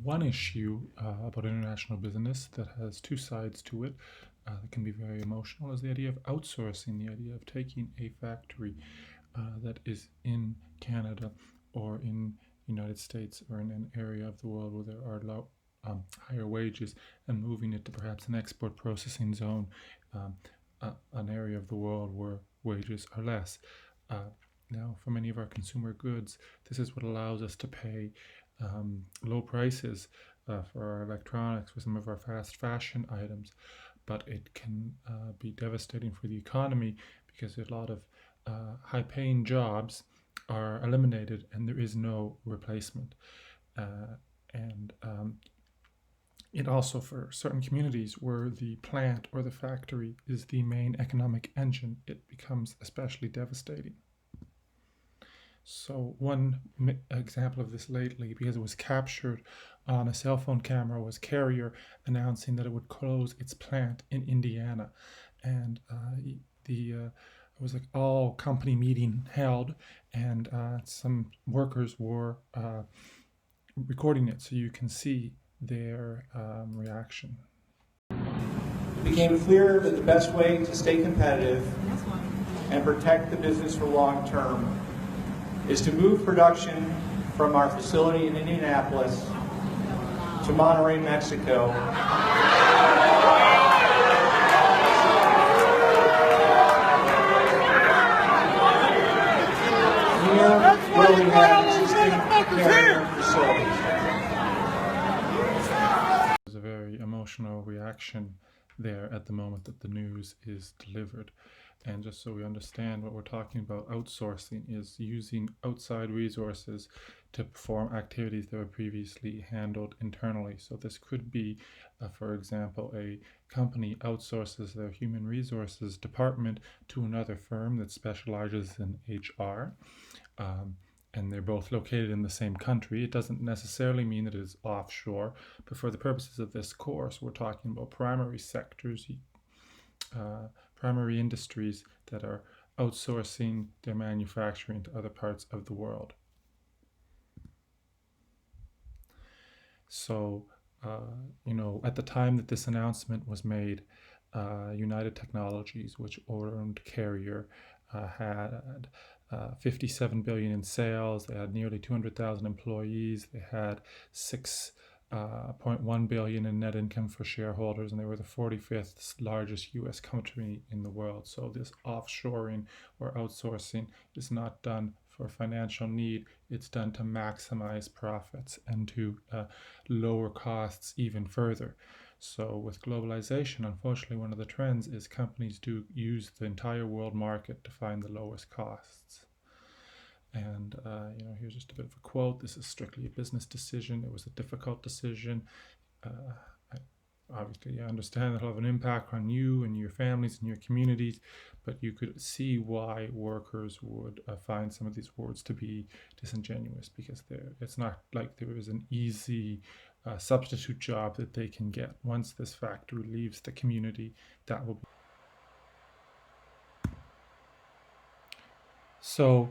one issue about international business that has two sides to it that can be very emotional is the idea of outsourcing, the idea of taking a factory that is in Canada or in United States or in an area of the world where there are higher wages and moving it to perhaps an export processing zone, an area of the world where wages are less. Now, for many of our consumer goods, this is what allows us to pay low prices for our electronics, for some of our fast fashion items, but it can be devastating for the economy because a lot of high-paying jobs are eliminated and there is no replacement. And it also, for certain communities where the plant or the factory is the main economic engine, it becomes especially devastating. So one example of this lately, because it was captured on a cell phone camera, was Carrier announcing that it would close its plant in Indiana. And it was like all company meeting held, and some workers were recording it, so you can see their reaction. It became clear that the best way to stay competitive and protect the business for long term is to move production from our facility in Indianapolis to Monterrey, Mexico. Here, where we have existing Carrier facilities. There's a very emotional reaction there at the moment that the news is delivered. And just so we understand what we're talking about, outsourcing is using outside resources to perform activities that were previously handled internally. So this could be, for example, a company outsources their human resources department to another firm that specializes in HR. And they're both located in the same country. It doesn't necessarily mean that it is offshore, but for the purposes of this course, we're talking about primary sectors, primary industries that are outsourcing their manufacturing to other parts of the world. So, at the time that this announcement was made, United Technologies, which owned Carrier, had 57 billion in sales. They had nearly 200,000 employees. They had 6.1 billion in net income for shareholders, and they were the 45th largest U.S. company in the world. So this offshoring or outsourcing is not done for financial need. It's done to maximize profits and to lower costs even further. So with globalization, unfortunately, one of the trends is companies do use the entire world market to find the lowest costs. And here's just a bit of a quote. This is strictly a business decision. It was a difficult decision. Obviously, I understand it'll have an impact on you and your families and your communities, but you could see why workers would find some of these words to be disingenuous, because it's not like there is an easy substitute job that they can get. Once this factory leaves the community, that will be. So,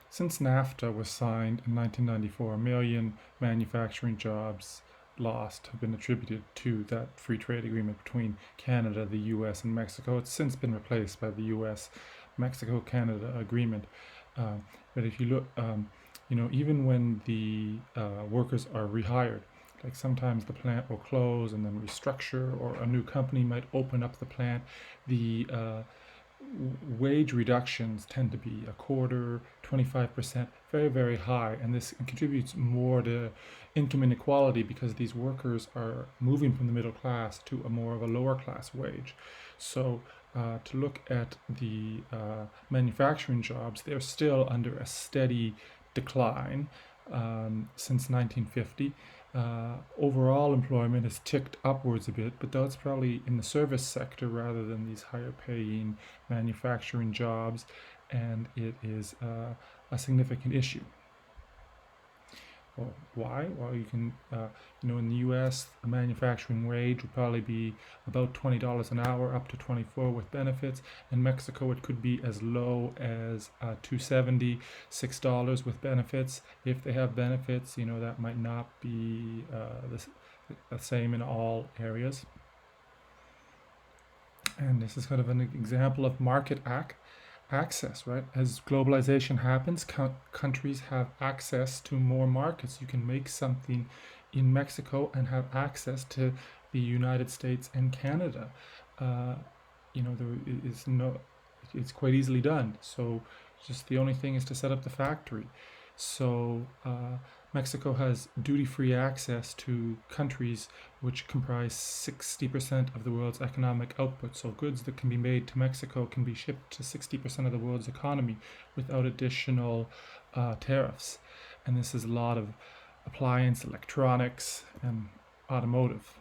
since NAFTA was signed in 1994, 1 million manufacturing jobs lost have been attributed to that free trade agreement between Canada, the US, and Mexico. It's since been replaced by the US-Mexico-Canada agreement. But if you look, even when the workers are rehired, like sometimes the plant will close and then restructure, or a new company might open up the plant, the wage reductions tend to be 25%, 25%, very, very high. And this contributes more to income inequality because these workers are moving from the middle class to a more of a lower class wage. So to look at the manufacturing jobs, they're still under a steady decline since 1950. Overall employment has ticked upwards a bit, but that's probably in the service sector rather than these higher paying manufacturing jobs, and it is a significant issue. Well, why? Well, you can, in the U.S., a manufacturing wage would probably be about $20 an hour, up to 24 with benefits. In Mexico, it could be as low as $2.70, $6 with benefits. If they have benefits, that might not be the same in all areas. And this is kind of an example of market access, right? As globalization happens, countries have access to more markets. You can make something in Mexico and have access to the United States and Canada. Uh, there is no, it's quite easily done. So just the only thing is to set up the factory. So Mexico has duty-free access to countries which comprise 60% of the world's economic output. So goods that can be made to Mexico can be shipped to 60% of the world's economy without additional tariffs. And this is a lot of appliance, electronics, and automotive.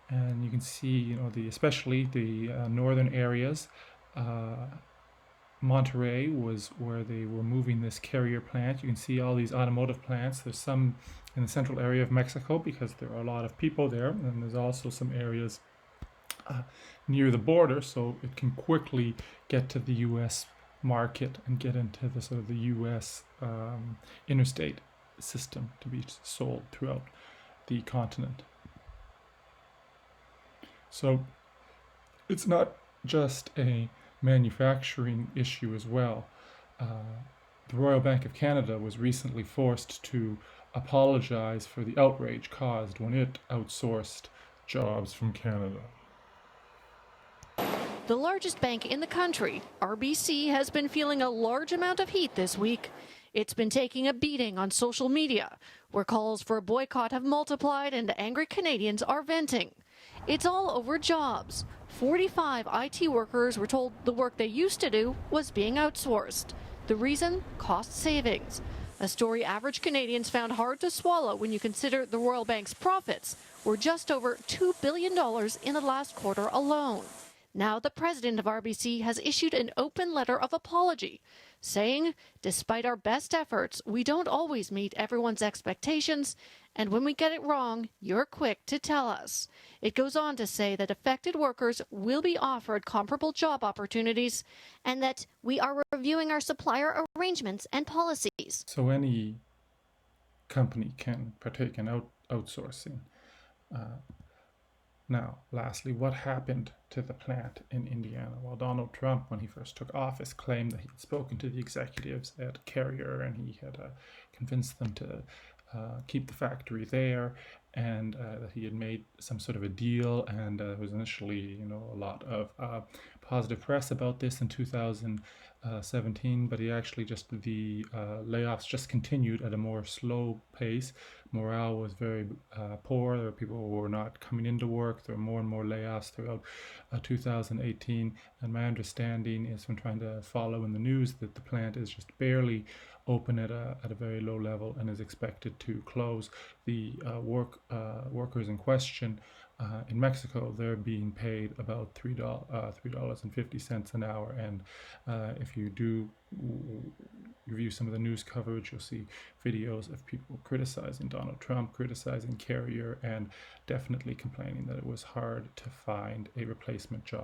And you can see, especially the northern areas. Monterrey was where they were moving this carrier plant. You can see all these automotive plants. There's some in the central area of Mexico because there are a lot of people there, and there's also some areas near the border, so it can quickly get to the U.S. market and get into the sort of the U.S. Interstate system to be sold throughout the continent. So it's not just a manufacturing issue as well. The Royal Bank of Canada was recently forced to apologize for the outrage caused when it outsourced jobs from Canada. The largest bank in the country, RBC, has been feeling a large amount of heat this week. It's been taking a beating on social media, where calls for a boycott have multiplied and angry Canadians are venting. It's all over jobs. 45 IT workers were told the work they used to do was being outsourced. The reason? Cost savings. A story average Canadians found hard to swallow when you consider the Royal Bank's profits were just over $2 billion in the last quarter alone. Now the president of RBC has issued an open letter of apology, saying, despite our best efforts, we don't always meet everyone's expectations, and when we get it wrong, you're quick to tell us. It goes on to say that affected workers will be offered comparable job opportunities and that we are reviewing our supplier arrangements and policies. So any company can partake in outsourcing. Now, lastly, what happened to the plant in Indiana? Well, Donald Trump, when he first took office, claimed that he had spoken to the executives at Carrier and he had convinced them to keep the factory there, and that he had made some sort of a deal. And there was initially, a lot of positive press about this in 2017, but the layoffs just continued at a more slow pace. Morale was very poor. There were people who were not coming into work. There were more and more layoffs throughout 2018. And my understanding is, from trying to follow in the news, that the plant is just barely open at a very low level and is expected to close. The workers in question in Mexico, they're being paid about $3.50 an hour. And if you do review some of the news coverage, you'll see videos of people criticizing Donald Trump, criticizing Carrier, and definitely complaining that it was hard to find a replacement job.